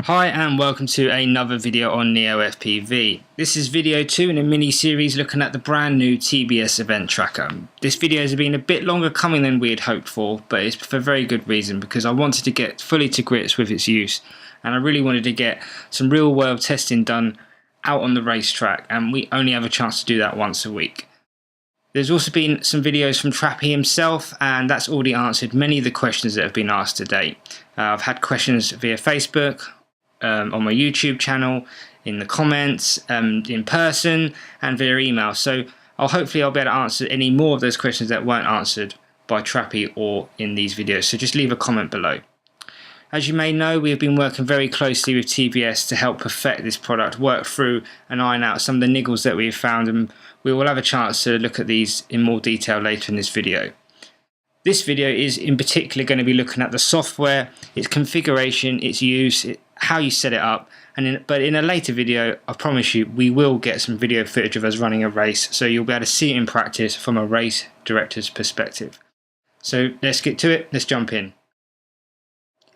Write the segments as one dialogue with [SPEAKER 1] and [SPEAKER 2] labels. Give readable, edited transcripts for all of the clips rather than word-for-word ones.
[SPEAKER 1] Hi and welcome to another video on Neo FPV. This is video 2 in a mini series looking at the brand new TBS EventTracker. This video has been a bit longer coming than we had hoped for, but it's for very good reason, because I wanted to get fully to grips with its use and I really wanted to get some real world testing done out on the racetrack, and we only have a chance to do that once a week. There's also been some videos from Trappy himself, and that's already answered many of the questions that have been asked to date. I've had questions via Facebook, on my YouTube channel, in the comments, in person and via email, so hopefully I'll be able to answer any more of those questions that weren't answered by Trappy or in these videos, so just leave a comment below. As you may know, we have been working very closely with TBS to help perfect this product, work through and iron out some of the niggles that we've found, and we will have a chance to look at these in more detail later in this video. This video is in particular going to be looking at the software, its configuration, its use, how you set it up, but in a later video I promise you we will get some video footage of us running a race, so you'll be able to see it in practice from a race director's perspective. So let's get to it, let's jump in.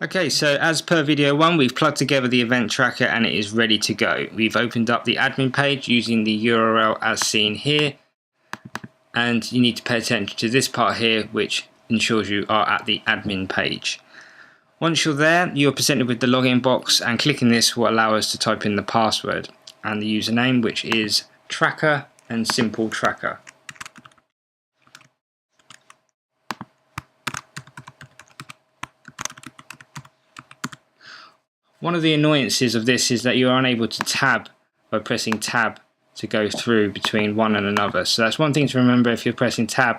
[SPEAKER 1] Okay, so as per video 1, we've plugged together the event tracker and it is ready to go. We've opened up the admin page using the URL as seen here, and you need to pay attention to this part here, which ensures you are at the admin page. Once you're there, you're presented with the login box, and clicking this will allow us to type in the password and the username, which is tracker and simple tracker. One of the annoyances of this is that you are unable to tab by pressing tab to go through between one and another. So that's one thing to remember. If you're pressing tab,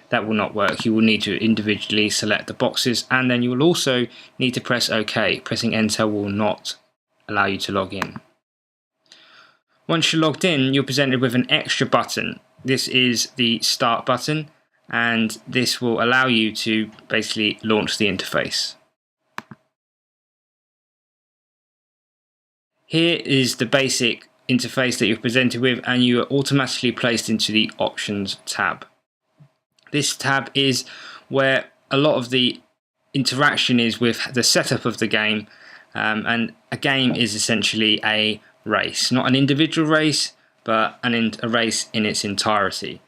[SPEAKER 1] that will not work. You will need to individually select the boxes, and then you will also need to press OK. Pressing enter will not allow you to log in. Once you're logged in, you're presented with an extra button. This is the start button, and this will allow you to basically launch the interface. Here is the basic interface that you're presented with, and you are automatically placed into the options tab. This tab is where a lot of the interaction is with the setup of the game, and a game is essentially a race, not an individual race, but a race in its entirety.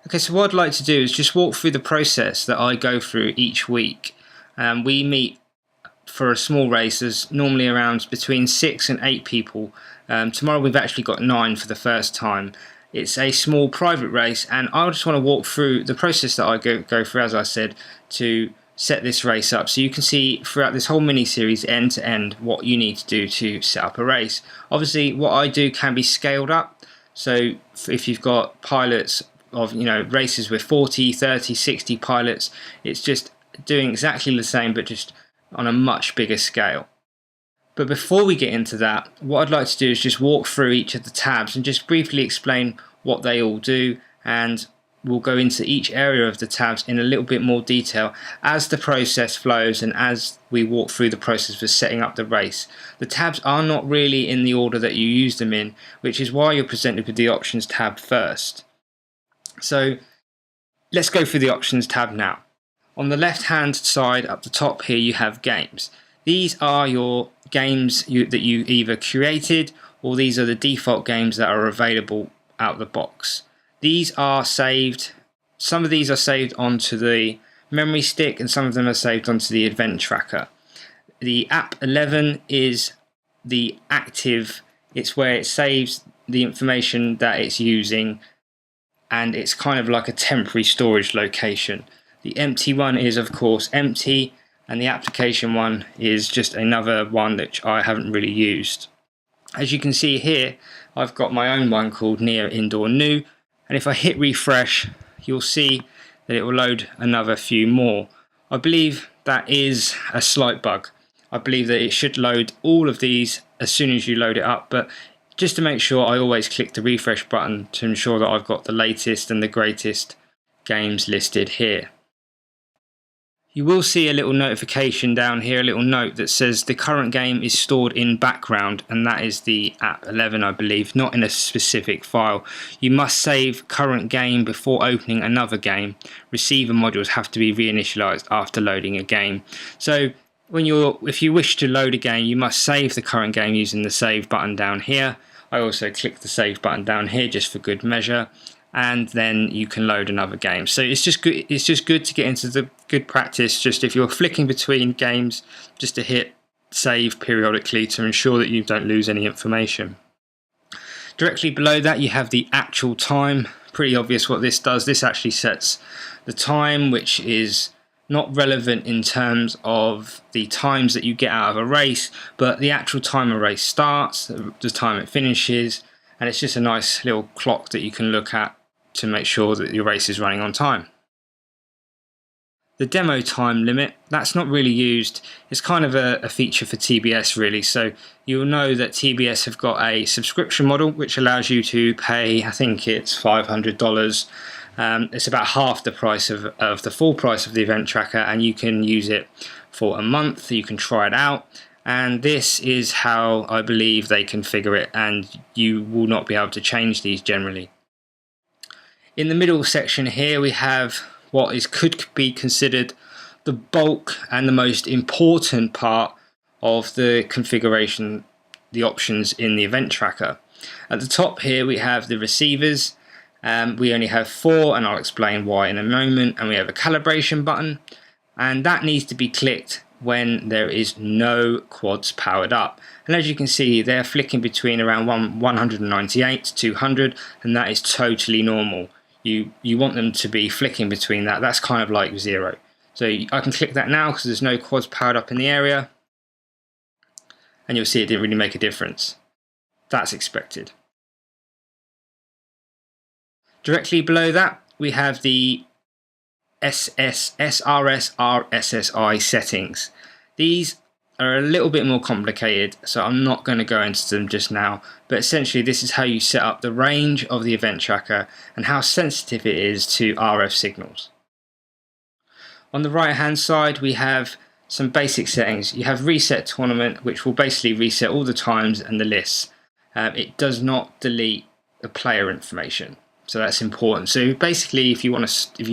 [SPEAKER 1] Okay, so what I'd like to do is just walk through the process that I go through each week. We meet for a small race, there's normally around between 6 and 8 people. Tomorrow we've actually got 9 for the first time. It's a small private race, and I just want to walk through the process that I go through, as I said, to set this race up, so you can see throughout this whole mini series end to end what you need to do to set up a race. Obviously what I do can be scaled up, so if you've got pilots of races with 40, 30, 60 pilots, it's just doing exactly the same but just on a much bigger scale. But before we get into that, what I'd like to do is just walk through each of the tabs and just briefly explain what they all do, and we'll go into each area of the tabs in a little bit more detail as the process flows and as we walk through the process for setting up the race. The tabs are not really in the order that you use them in, which is why you're presented with the options tab first. So let's go through the options tab now. On the left hand side up the top here you have games. These are your games that you either created, or these are the default games that are available out the box. These are saved, some of these are saved onto the memory stick and some of them are saved onto the event tracker. The app 11 is the active, it's where it saves the information that it's using, and it's kind of like a temporary storage location. The empty one is of course empty, and the application one is just another one that I haven't really used. As you can see here, I've got my own one called Neo Indoor New, and if I hit refresh you'll see that it will load another few more. I believe that is a slight bug. I believe that it should load all of these as soon as you load it up, but just to make sure I always click the refresh button to ensure that I've got the latest and the greatest games listed here. You will see a little notification down here, a little note that says the current game is stored in background, and that is the app 11, I believe, not in a specific file. You must save current game before opening another game. Receiver modules have to be reinitialized after loading a game. So if you wish to load a game, you must save the current game using the save button down here. I also click the save button down here just for good measure, and then you can load another game. So it's just good. It's just good to get into the good practice. Just if you're flicking between games, just to hit save periodically to ensure that you don't lose any information. Directly below that, you have the actual time. Pretty obvious what this does. This actually sets the time, which is not relevant in terms of the times that you get out of a race, but the actual time a race starts, the time it finishes, and it's just a nice little clock that you can look at to make sure that your race is running on time. The demo time limit, that's not really used. It's kind of a feature for TBS really. So you'll know that TBS have got a subscription model which allows you to pay, I think it's $500. It's about half the price of the full price of the event tracker, and you can use it for a month. You can try it out. And this is how I believe they configure it, and you will not be able to change these generally. In the middle section here we have what could be considered the bulk and the most important part of the configuration, the options in the event tracker. At the top here we have the receivers. We only have 4, and I'll explain why in a moment, and we have a calibration button, and that needs to be clicked when there is no quads powered up. And as you can see, they're flicking between around 198 to 200, and that is totally normal. You want them to be flicking between that. That's kind of like 0. So I can click that now because there's no quads powered up in the area, and you'll see it didn't really make a difference. That's expected. Directly below that we have the SRS RSSI settings. These are a little bit more complicated, so I'm not going to go into them just now, but essentially this is how you set up the range of the event tracker and how sensitive it is to RF signals. On the right hand side we have some basic settings. You have reset tournament, which will basically reset all the times and the lists. It does not delete the player information. So that's important. So basically, if you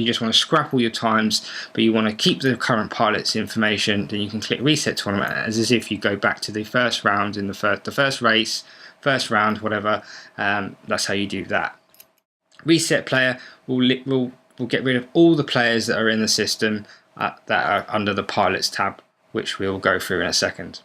[SPEAKER 1] just want to scrap all your times, but you want to keep the current pilot's information, then you can click Reset Tournament as if you go back to the first round in the first race, first round, whatever. That's how you do that. Reset Player will get rid of all the players that are in the system that are under the Pilots tab, which we'll go through in a second.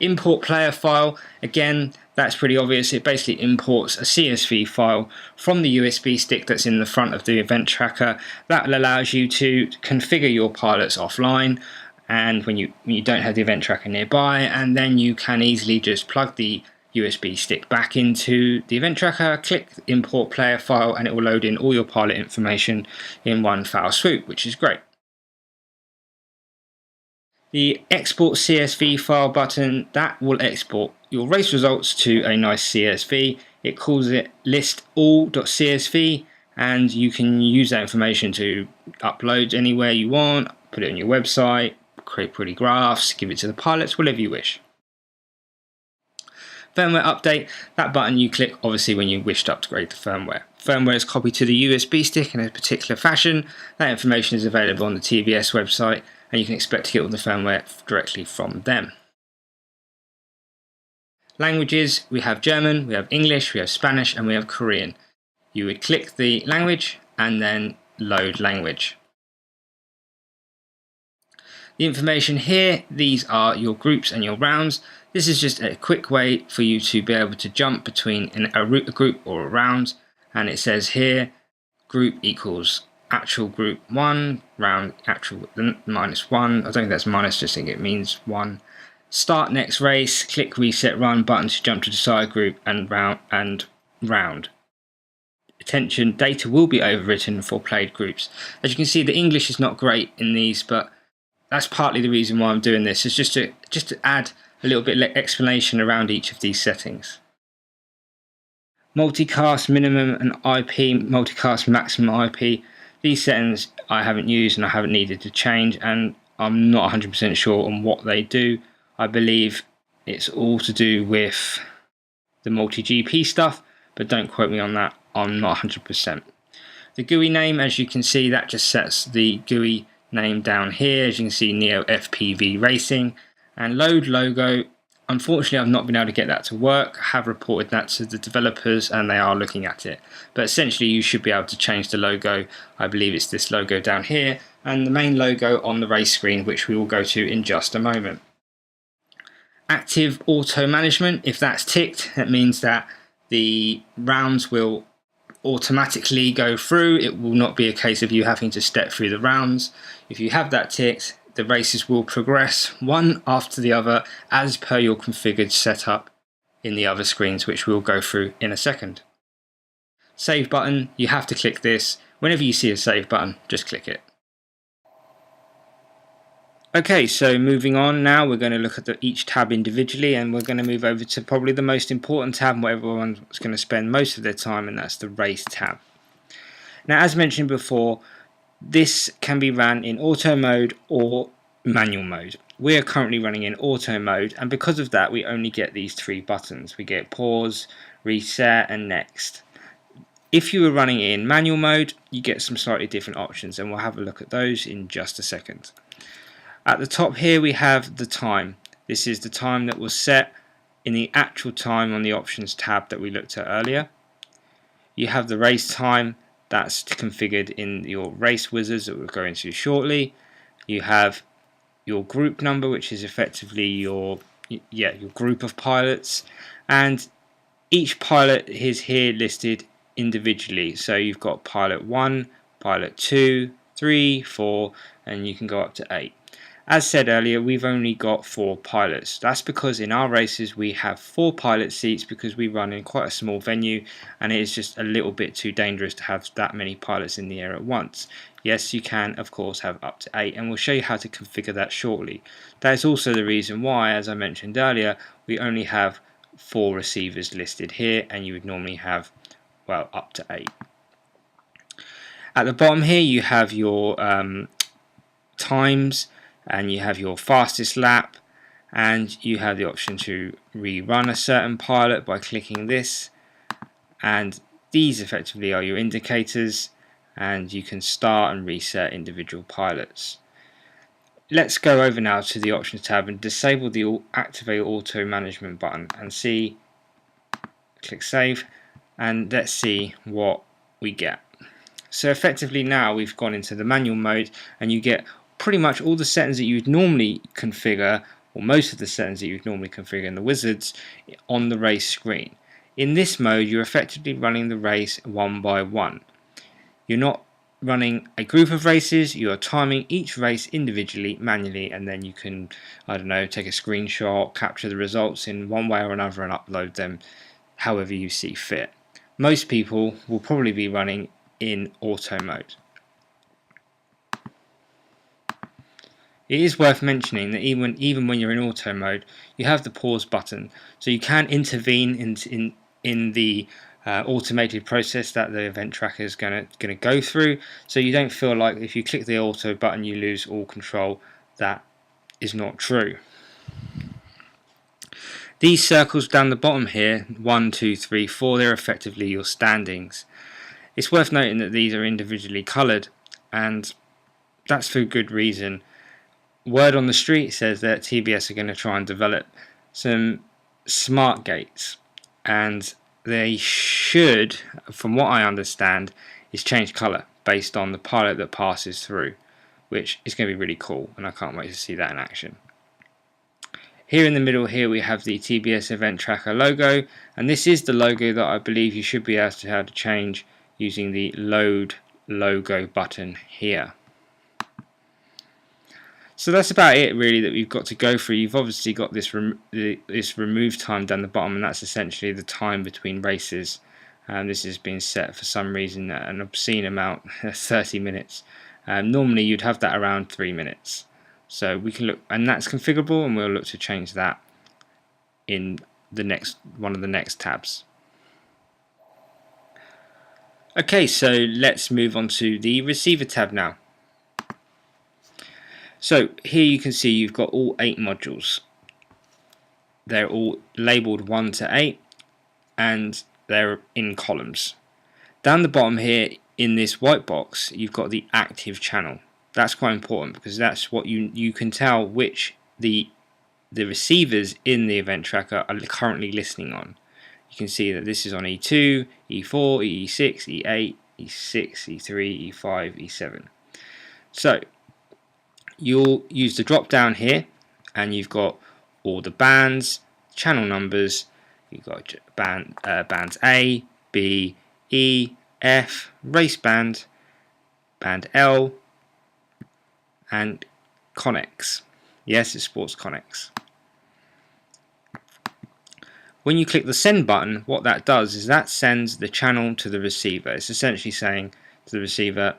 [SPEAKER 1] Import player file, again, that's pretty obvious. It basically imports a CSV file from the USB stick that's in the front of the event tracker. That allows you to configure your pilots offline, and when you don't have the event tracker nearby, and then you can easily just plug the USB stick back into the event tracker, click import player file, and it will load in all your pilot information in one foul swoop, which is great. The export CSV file button, that will export your race results to a nice CSV. It calls it listall.csv, and you can use that information to upload anywhere you want, put it on your website, create pretty graphs, give it to the pilots, whatever you wish. Firmware update, that button you click obviously when you wish to upgrade the firmware. Firmware is copied to the USB stick in a particular fashion. That information is available on the TBS website, and you can expect to get all the firmware directly from them. Languages, we have German, we have English, we have Spanish, and we have Korean. You would click the language and then load language. The information here, these are your groups and your rounds. This is just a quick way for you to be able to jump between a group or a round, and it says here group equals actual group 1, round actual -1. I don't think that's minus, just think it means 1. Start next race, click reset run button to jump to decide group and round. Attention, data will be overwritten for played groups. As you can see, the English is not great in these, but that's partly the reason why I'm doing this, is just to add a little bit of explanation around each of these settings. Multicast minimum and IP, multicast maximum IP. These settings I haven't used and I haven't needed to change, and I'm not 100% sure on what they do. I believe it's all to do with the multi-GP stuff, but don't quote me on that. I'm not 100%. The GUI name, as you can see, that just sets the GUI name down here. As you can see, Neo FPV Racing. And load logo, unfortunately I've not been able to get that to work. I have reported that to the developers and they are looking at it. But essentially you should be able to change the logo. I believe it's this logo down here and the main logo on the race screen, which we will go to in just a moment. Active auto management, if that's ticked, that means that the rounds will automatically go through. It will not be a case of you having to step through the rounds. If you have that ticked, the races will progress one after the other as per your configured setup in the other screens, which we'll go through in a second. Save button, you have to click this. Whenever you see a save button, just click it. Okay, so moving on now, we're going to look at each tab individually, and we're going to move over to probably the most important tab, where everyone's going to spend most of their time, and that's the race tab. Now, as mentioned before, this can be ran in auto mode or manual mode. We are currently running in auto mode, and because of that, we only get these three buttons. We get pause, reset, and next. If you were running in manual mode, you get some slightly different options, and we'll have a look at those in just a second. At the top here we have the time. This is the time that was set in the actual time on the options tab that we looked at earlier. You have the race time, that's configured in your race wizards that we'll go into shortly. You have your group number, which is effectively your group of pilots, and each pilot is here listed individually. So you've got pilot 1, pilot 2, 3, 4, and you can go up to 8. As said earlier, we've only got 4 pilots. That's because in our races we have 4 pilot seats because we run in quite a small venue and it is just a little bit too dangerous to have that many pilots in the air at once. Yes, you can of course have up to 8, and we'll show you how to configure that shortly. That is also the reason why, as I mentioned earlier, we only have 4 receivers listed here, and you would normally have, well, up to 8. At the bottom here you have your times, and you have your fastest lap, and you have the option to rerun a certain pilot by clicking this, and these effectively are your indicators, and you can start and reset individual pilots. Let's go over now to the options tab and disable the activate auto management button and see, click save, and let's see what we get. So effectively now we've gone into the manual mode and you get pretty much all the settings that you would normally configure, or most of the settings that you would normally configure in the wizards, on the race screen. In this mode you're effectively running the race one by one. You're not running a group of races, you are timing each race individually, manually, and then you can, I don't know, take a screenshot, capture the results in one way or another and upload them however you see fit. Most people will probably be running in auto mode. It is worth mentioning that even when you're in auto mode, you have the pause button, so you can intervene in the automated process that the event tracker is going to go through. So you don't feel like if you click the auto button you lose all control. That is not true. These circles down the bottom here, 1, 2, 3, 4, they're effectively your standings. It's worth noting that these are individually coloured, and that's for good reason. Word on the street says that TBS are going to try and develop some smart gates, and they should, from what I understand, is change colour based on the pilot that passes through, which is going to be really cool, and I can't wait to see that in action. Here in the middle here we have the TBS EventTracker logo, and this is the logo that I believe you should be able to change using the load logo button here. So that's about it really that we've got to go through. You've obviously got this remove time down the bottom, and that's essentially the time between races. This has been set for some reason at an obscene amount, 30 minutes. Normally you'd have that around 3 minutes. So we can look, and that's configurable, and we'll look to change that in the next one of the next tabs. Okay, so let's move on to the receiver tab now. So here you can see you've got all 8 modules. They're all labelled 1 to 8 and they're in columns. Down the bottom here in this white box you've got the active channel. That's quite important because that's what you can tell which the receivers in the event tracker are currently listening on. You can see that this is on E2, E4, E6, E8, E6, E3, E5, E7. So you'll use the drop down here and you've got all the bands, channel numbers, you've got bands A, B, E, F, race band, band L, and Connex. Yes, it's Sports Connex. When you click the send button, what that does is that sends the channel to the receiver. It's essentially saying to the receiver,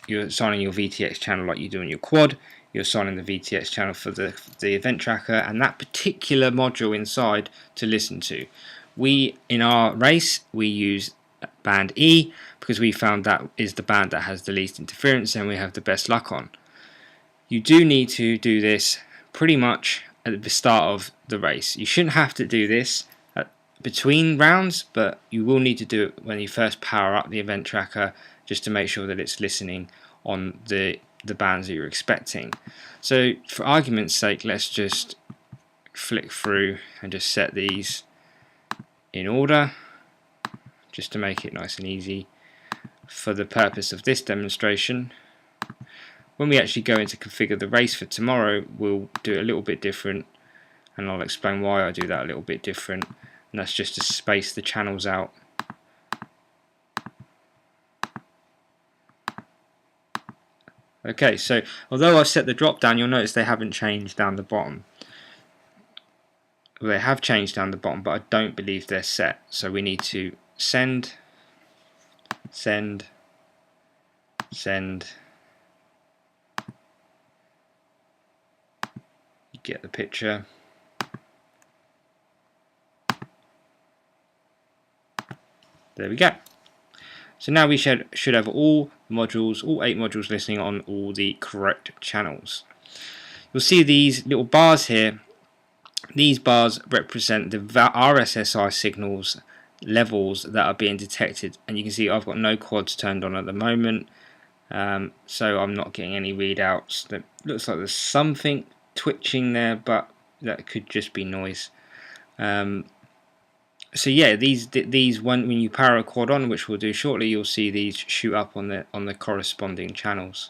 [SPEAKER 1] you're assigning your VTX channel like you do on your quad, you're assigning the VTX channel for the event tracker and that particular module inside to listen to. In our race, we use band E because we found that is the band that has the least interference and we have the best luck on. You do need to do this pretty much at the start of the race. You shouldn't have to do this between rounds, but you will need to do it when you first power up the event tracker just to make sure that it's listening on the bands that you're expecting. So for argument's sake, let's just flick through and just set these in order just to make it nice and easy for the purpose of this demonstration. When we actually go in to configure the race for tomorrow, we'll do it a little bit different and I'll explain why I do that a little bit different, and that's just to space the channels out. Okay, so although I've set the drop down, you'll notice they haven't changed down the bottom. Well, they have changed down the bottom, but I don't believe they're set. So we need to send, send, send. You get the picture. There we go. So now we should have all modules, all 8 modules listening on all the correct channels. You'll see these little bars here. These bars represent the RSSI signals levels that are being detected, and you can see I've got no quads turned on at the moment, so I'm not getting any readouts. That looks like there's something twitching there, but that could just be noise. So yeah, these when you power a quad on, which we'll do shortly, you'll see these shoot up on the corresponding channels.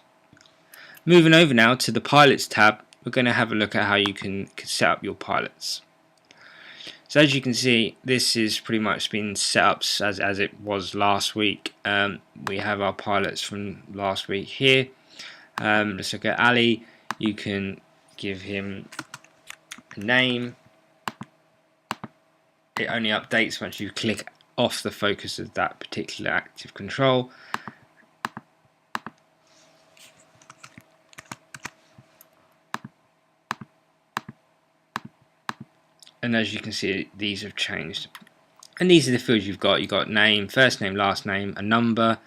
[SPEAKER 1] Moving over now to the pilots tab, we're going to have a look at how you can set up your pilots. So as you can see, this is pretty much been set up as it was last week. We have our pilots from last week here. Let's look at Ali. You can give him a name. It only updates once you click off the focus of that particular active control. And as you can see, these have changed. And these are the fields you've got. You've got name, first name, last name, a number,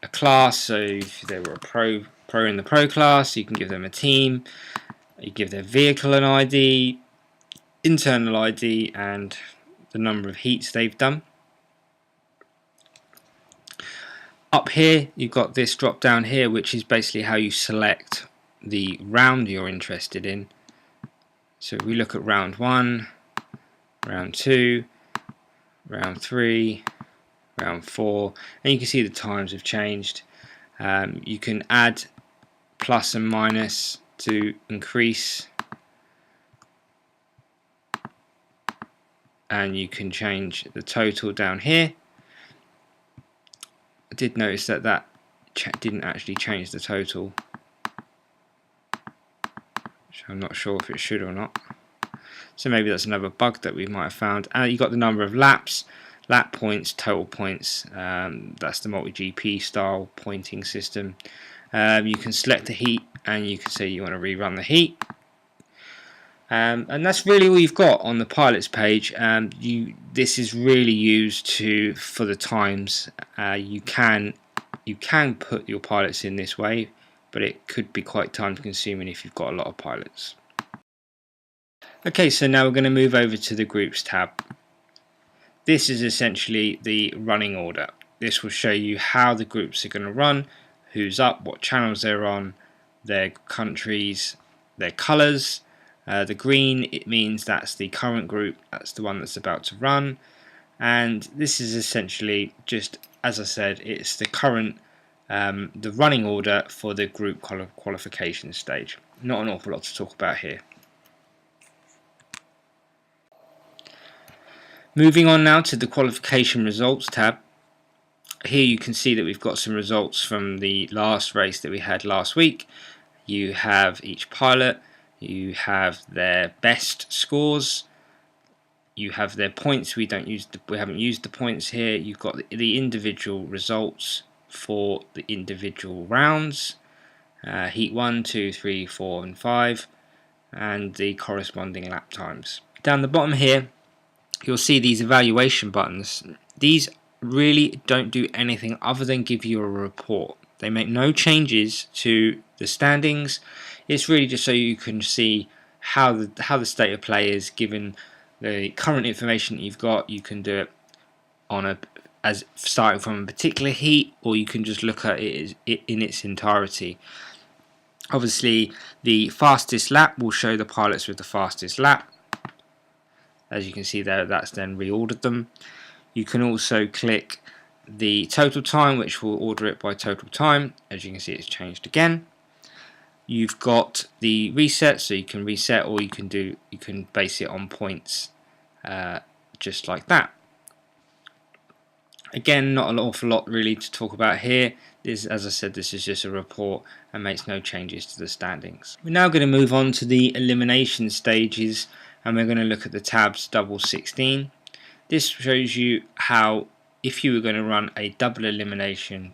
[SPEAKER 1] a class. So if they were a pro in the pro class, you can give them a team. You give their vehicle an ID, internal ID, and the number of heats they've done. Up here, you've got this drop down here, which is basically how you select the round you're interested in. So we look at round 1, round 2, round 3, round 4, and you can see the times have changed. You can add plus and minus to increase, and you can change the total down here. I did notice that didn't actually change the total, which I'm not sure if it should or not. So maybe that's another bug that we might have found. And you've got the number of laps, lap points, total points. That's the multi-GP style pointing system. You can select the heat and you can say you want to rerun the heat. And that's really all you've got on the pilots page. This is really used for the times. You can put your pilots in this way, but it could be quite time consuming if you've got a lot of pilots. Okay, so now we're going to move over to the groups tab. This is essentially the running order. This will show you how the groups are going to run, who's up, what channels they're on, their countries, their colours. The green, it means that's the current group, that's the one that's about to run. And this is essentially just, as I said, it's the current, the running order for the group qualification stage. Not an awful lot to talk about here. Moving on now to the qualification results tab. Here you can see that we've got some results from the last race that we had last week. You have each pilot, you have their best scores, you have their points. We haven't used the points here. You've got the individual results for the individual rounds, heat 1, 2, 3, 4 and 5, and the corresponding lap times. Down the bottom here you'll see these evaluation buttons. These really don't do anything other than give you a report. They make no changes to the standings. It's really just so you can see how the state of play is given the current information that you've got. You can do it on as starting from a particular heat, or you can just look at it in its entirety. Obviously, the fastest lap will show the pilots with the fastest lap. As you can see there, that's then reordered them. You can also click the total time, which will order it by total time. As you can see, it's changed again. You've got the reset, so you can reset, or you can base it on points, just like that. Again, not an awful lot really to talk about here. As I said, this is just a report and makes no changes to the standings. We're now going to move on to the elimination stages, and we're going to look at the tabs double 16. This shows you how, if you were going to run a double elimination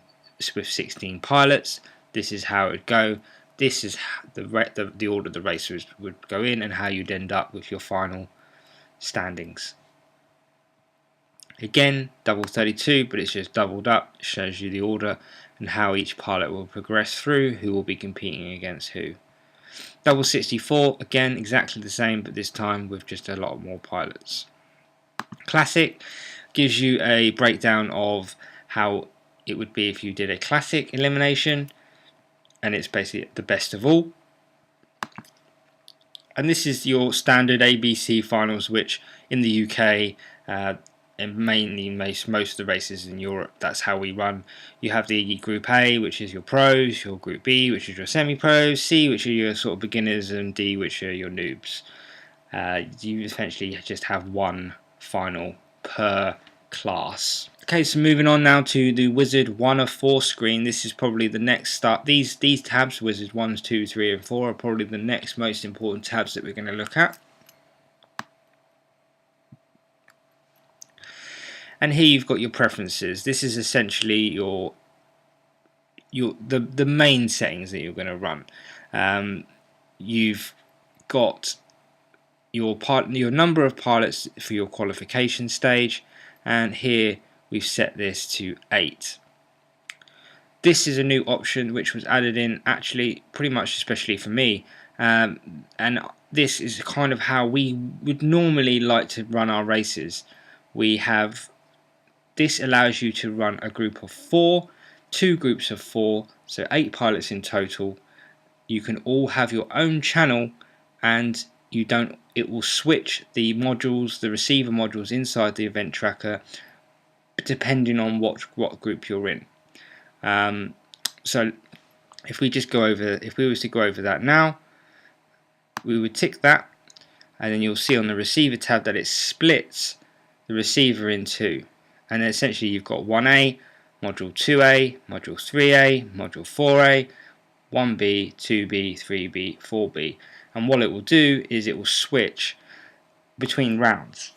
[SPEAKER 1] with 16 pilots, this is how it would go. This is the order the racers would go in, and how you'd end up with your final standings. Again, double 32, but it's just doubled up. It shows you the order and how each pilot will progress through, who will be competing against who. Double 64, again, exactly the same, but this time with just a lot more pilots. Classic gives you a breakdown of how it would be if you did a classic elimination, and it's basically the best of all. And this is your standard ABC finals, which in the UK and mainly most of the races in Europe, that's how we run. You have the Group A, which is your pros, your Group B, which is your semi-pros, C, which are your sort of beginners, and D, which are your noobs. You essentially just have one final per class. Okay, so moving on now to the Wizard 1 of 4 screen. This is probably the next start. These tabs, Wizard 1, 2, 3 and 4, are probably the next most important tabs that we're going to look at. And here you've got your preferences. This is essentially the main settings that you're going to run. You've got your number of pilots for your qualification stage, and here we've set this to 8. This is a new option which was added in actually pretty much especially for me, and this is kind of how we would normally like to run our races. This allows you to run a group of 4, 2 groups of 4, so 8 pilots in total. You can all have your own channel, and it will switch the modules, the receiver modules inside the event tracker, depending on what group you're in. So if we was to go over that now, we would tick that, and then you'll see on the receiver tab that it splits the receiver in 2. And then essentially you've got 1A, module 2A, module 3A, module 4A, 1B, 2B, 3B, 4B. And what it will do is it will switch between rounds.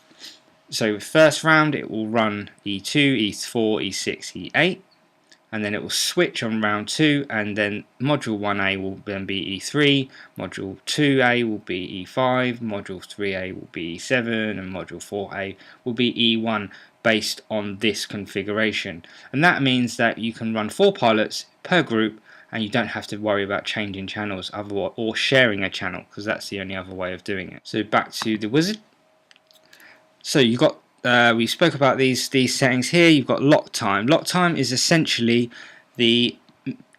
[SPEAKER 1] So first round it will run E2, E4, E6, E8. and then it will switch on round 2, and then module 1A will then be E3, module 2A will be E5, module 3A will be E7, and module 4A will be E1 based on this configuration. And that means that you can run 4 pilots per group, and you don't have to worry about changing channels or sharing a channel, because that's the only other way of doing it. So back to the wizard. So you've got we spoke about these settings here. You've got lock time. Lock time is essentially the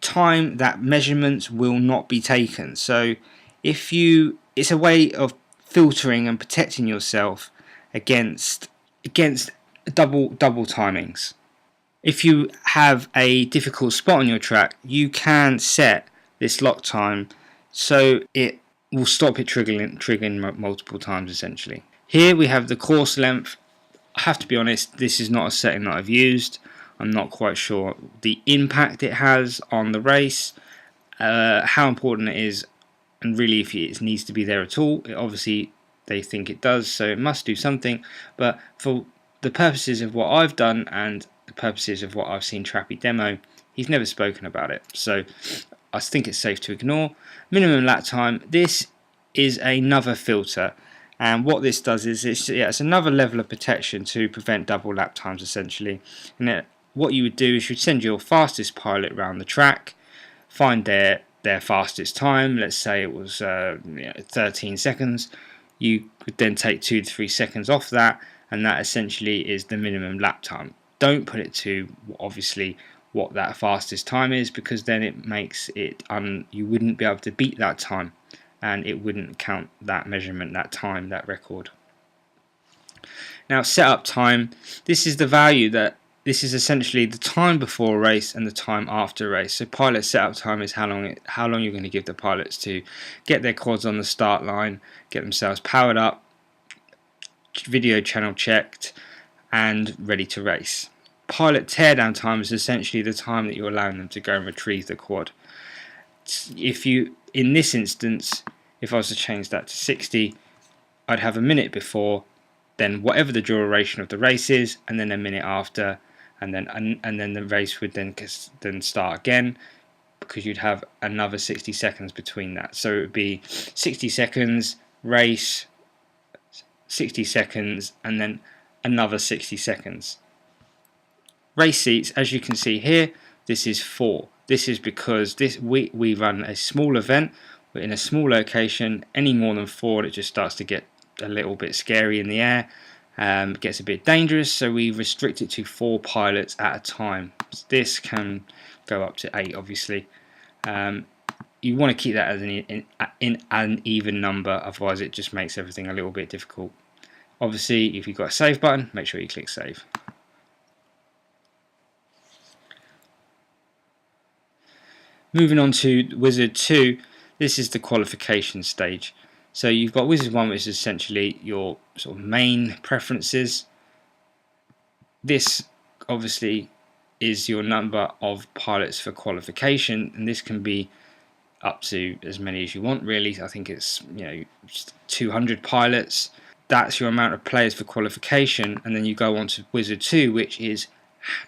[SPEAKER 1] time that measurements will not be taken. So it's a way of filtering and protecting yourself against double timings. If you have a difficult spot on your track, you can set this lock time so it will stop it triggering multiple times essentially. Here we have the course length. I have to be honest, this is not a setting that I've used. I'm not quite sure the impact it has on the race, how important it is, and really if it needs to be there at all. Obviously they think it does, so it must do something, but for the purposes of what I've done and the purposes of what I've seen Trappy demo, he's never spoken about it, so I think it's safe to ignore. Minimum lap time, this is another filter. And what this does is it's another level of protection to prevent double lap times essentially. And what you would do is you'd send your fastest pilot around the track, find their fastest time. Let's say it was 13 seconds. You would then take 2 to 3 seconds off that, and that essentially is the minimum lap time. Don't put it to obviously what that fastest time is, because then it makes it you wouldn't be able to beat that time, and it wouldn't count that measurement, that time, that record. Now setup time, this is the value that this is essentially the time before a race and the time after a race. So pilot setup time is how long you're going to give the pilots to get their quads on the start line, get themselves powered up, video channel checked, and ready to race. Pilot teardown time is essentially the time that you're allowing them to go and retrieve the quad. In this instance, if I was to change that to 60, I'd have a minute before, then whatever the duration of the race is, and then a minute after, and then the race would then start again, because you'd have another 60 seconds between that. So it would be 60 seconds race, 60 seconds, and then another 60 seconds. Race seats, as you can see here, this is 4. This is because we run a small event. We're in a small location. Any more than 4, it just starts to get a little bit scary in the air. It gets a bit dangerous, so we restrict it to 4 pilots at a time. This can go up to 8, obviously. You want to keep that as an even number, otherwise it just makes everything a little bit difficult. Obviously, if you've got a save button, make sure you click save. Moving on to Wizard 2, this is the qualification stage. So you've got Wizard 1, which is essentially your sort of main preferences. This obviously is your number of pilots for qualification, and this can be up to as many as you want really. I think it's 200 pilots. That's your amount of players for qualification, and then you go on to Wizard 2, which is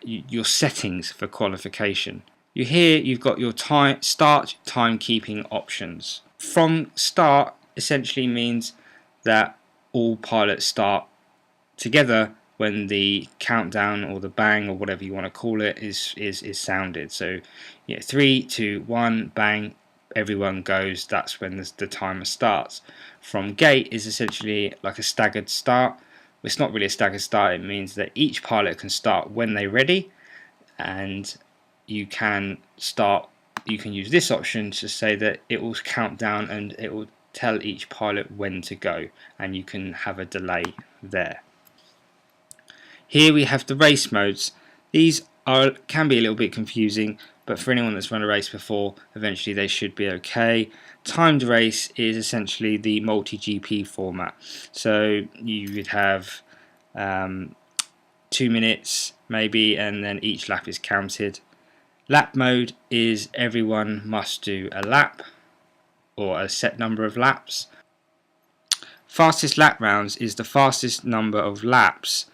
[SPEAKER 1] your settings for qualification. Here you've got your start timekeeping options. From start essentially means that all pilots start together when the countdown or the bang or whatever you want to call it is sounded. So 3, 2, 1, bang, everyone goes. That's when the timer starts. From gate is essentially like a staggered start. It's not really a staggered start. It means that each pilot can start when they're ready, and you can use this option to say that it will count down and it will tell each pilot when to go, and you can have a delay there. Here we have the race modes. These can be a little bit confusing, but for anyone that's run a race before, eventually they should be okay. Timed race is essentially the multi-GP format. So you would have 2 minutes maybe, and then each lap is counted. Lap mode is everyone must do a lap or a set number of laps. Fastest lap rounds is the fastest number of laps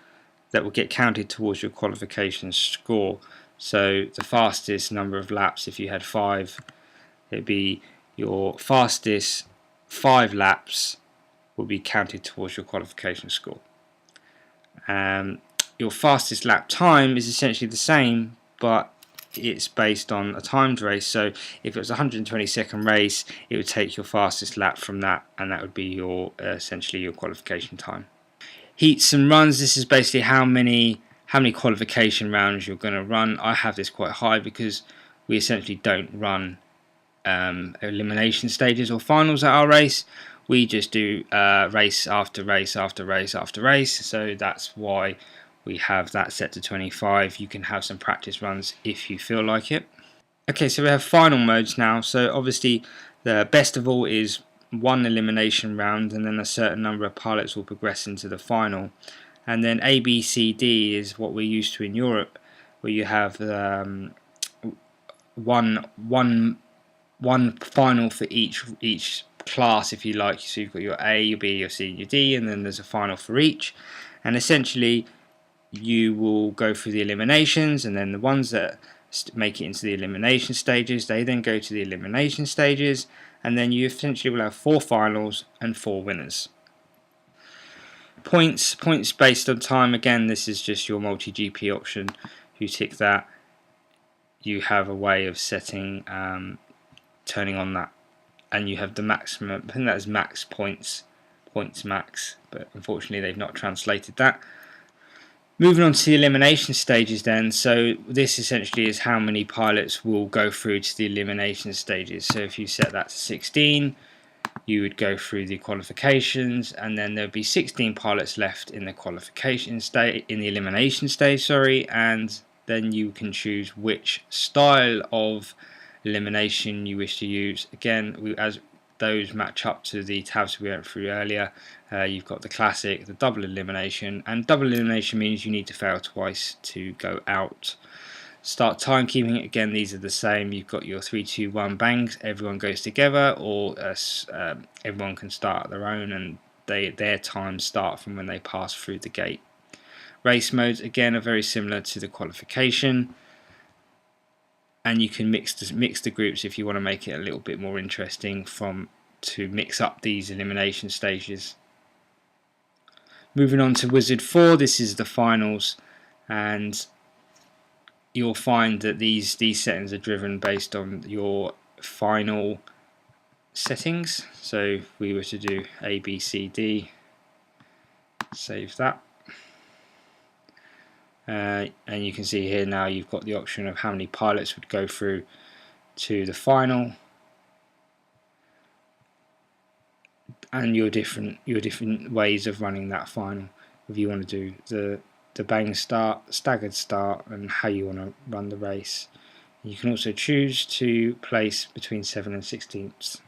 [SPEAKER 1] that will get counted towards your qualification score. So the fastest number of laps, if you had 5, it'd be your fastest 5 laps will be counted towards your qualification score. Your fastest lap time is essentially the same, but it's based on a timed race. So if it was a 120-second race, it would take your fastest lap from that, and that would be your essentially your qualification time. Heats and runs, this is basically how many qualification rounds you're going to run. I have this quite high because we essentially don't run elimination stages or finals at our race. We just do race after race after race after race, so that's why we have that set to 25. You can have some practice runs if you feel like it. Okay, so we have final modes now. So obviously the best of all is one elimination round, and then a certain number of pilots will progress into the final. And then A, B, C, D is what we're used to in Europe, where you have one final for each class, if you like. So you've got your A, your B, your C, your D, and then there's a final for each. And essentially you will go through the eliminations, and then the ones that make it into the elimination stages, they then go to the elimination stages, and then you essentially will have 4 finals and 4 winners. Points based on time. Again, this is just your multi-GP option. You tick that. You have a way of setting, turning on that, and you have the maximum. I think that is max points max, but unfortunately they've not translated that. Moving on to the elimination stages then, so this essentially is how many pilots will go through to the elimination stages. So if you set that to 16, you would go through the qualifications, and then there would be 16 pilots left in the qualification stage, in the elimination stage, sorry, and then you can choose which style of elimination you wish to use. Again, as those match up to the tabs we went through earlier, you've got the classic, the double elimination, and double elimination means you need to fail twice to go out. Start timekeeping, again these are the same. You've got your 3, 2, 1 bangs, everyone goes together, or everyone can start at their own, and their times start from when they pass through the gate. Race modes again are very similar to the qualification, and you can mix the groups if you want to make it a little bit more interesting to mix up these elimination stages. Moving on to Wizard 4, this is the finals, and you'll find that these settings are driven based on your final settings. So if we were to do A, B, C, D, save that. And you can see here now you've got the option of how many pilots would go through to the final, and your different ways of running that final. If you want to do the bang start, staggered start, and how you want to run the race. You can also choose to place between 7 and 16ths.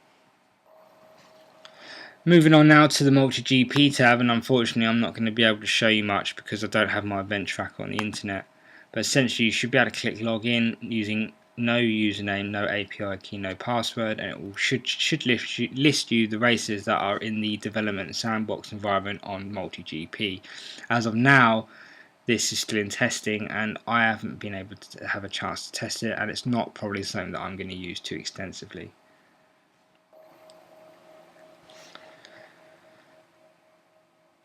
[SPEAKER 1] Moving on now to the multi-GP tab, and unfortunately I'm not going to be able to show you much because I don't have my event tracker on the internet, but essentially you should be able to click login using no username, no API key, no password, and it should list you the races that are in the development sandbox environment on multi-GP. As of now, this is still in testing, and I haven't been able to have a chance to test it, and it's not probably something that I'm going to use too extensively.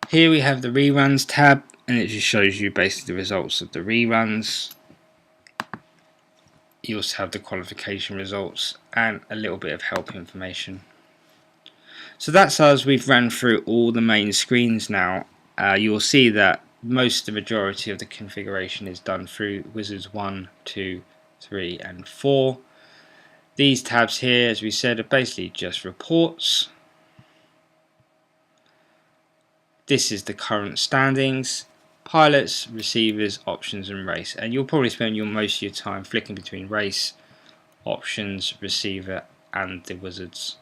[SPEAKER 1] Here we have the reruns tab, and it just shows you basically the results of the reruns. You also have the qualification results and a little bit of help information. So that's us. We've ran through all the main screens now. You'll see that the majority of the configuration is done through Wizards 1, 2, 3 and 4. These tabs here, as we said, are basically just reports. This is the current standings, pilots, receivers, options and race, and you'll probably spend most of your time flicking between race, options, receiver and the Wizards.